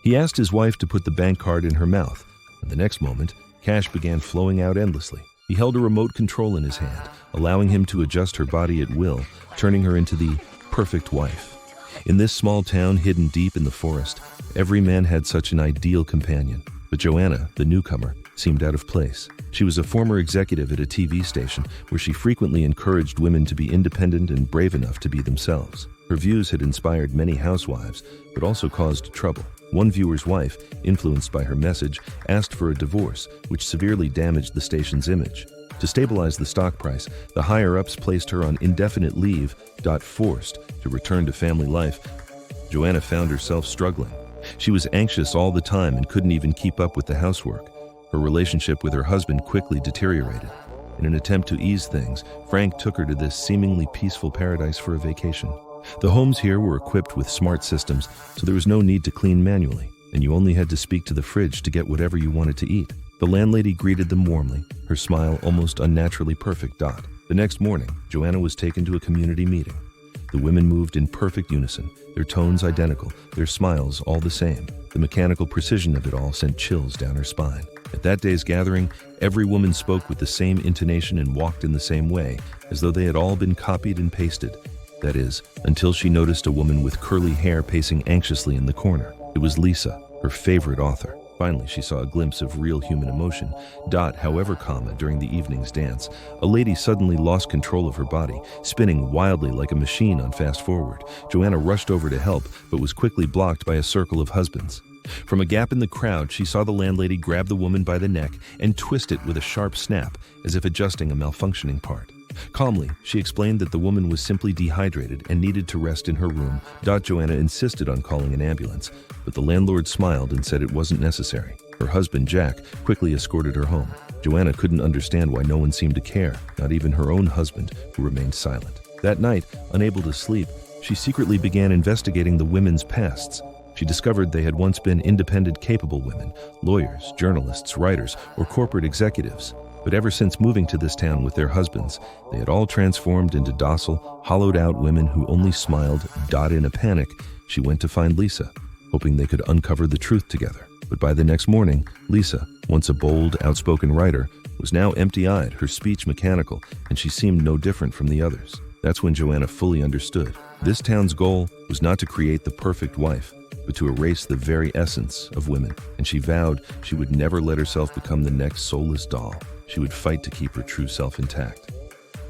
He asked his wife to put the bank card in her mouth, and the next moment, cash began flowing out endlessly. He held a remote control in his hand, allowing him to adjust her body at will, turning her into the perfect wife. In this small town hidden deep in the forest, every man had such an ideal companion. But Joanna, the newcomer, seemed out of place. She was a former executive at a TV station where she frequently encouraged women to be independent and brave enough to be themselves. Her views had inspired many housewives, but also caused trouble. One viewer's wife, influenced by her message, asked for a divorce, which severely damaged the station's image. To stabilize the stock price, the higher-ups placed her on indefinite leave, forced to return to family life. Joanna found herself struggling. She was anxious all the time and couldn't even keep up with the housework. Her relationship with her husband quickly deteriorated. In an attempt to ease things, Frank took her to this seemingly peaceful paradise for a vacation. The homes here were equipped with smart systems, so there was no need to clean manually, and you only had to speak to the fridge to get whatever you wanted to eat. The landlady greeted them warmly, her smile almost unnaturally perfect. The next morning, Joanna was taken to a community meeting. The women moved in perfect unison, their tones identical, their smiles all the same. The mechanical precision of it all sent chills down her spine. At that day's gathering, every woman spoke with the same intonation and walked in the same way, as though they had all been copied and pasted. That is, until she noticed a woman with curly hair pacing anxiously in the corner. It was Lisa, her favorite author. Finally, she saw a glimpse of real human emotion. However calm during the evening's dance, a lady suddenly lost control of her body, spinning wildly like a machine on fast forward. Joanna rushed over to help, but was quickly blocked by a circle of husbands. From a gap in the crowd, she saw the landlady grab the woman by the neck and twist it with a sharp snap, as if adjusting a malfunctioning part. Calmly, she explained that the woman was simply dehydrated and needed to rest in her room. Joanna insisted on calling an ambulance, but the landlord smiled and said it wasn't necessary. Her husband, Jack, quickly escorted her home. Joanna couldn't understand why no one seemed to care, not even her own husband, who remained silent. That night, unable to sleep, she secretly began investigating the women's pasts. She discovered they had once been independent, capable women, lawyers, journalists, writers, or corporate executives. But ever since moving to this town with their husbands, they had all transformed into docile, hollowed-out women who only smiled. In a panic, she went to find Lisa, hoping they could uncover the truth together. But by the next morning, Lisa, once a bold, outspoken writer, was now empty-eyed, her speech mechanical, and she seemed no different from the others. That's when Joanna fully understood. This town's goal was not to create the perfect wife, but to erase the very essence of women, and she vowed she would never let herself become the next soulless doll. She would fight to keep her true self intact.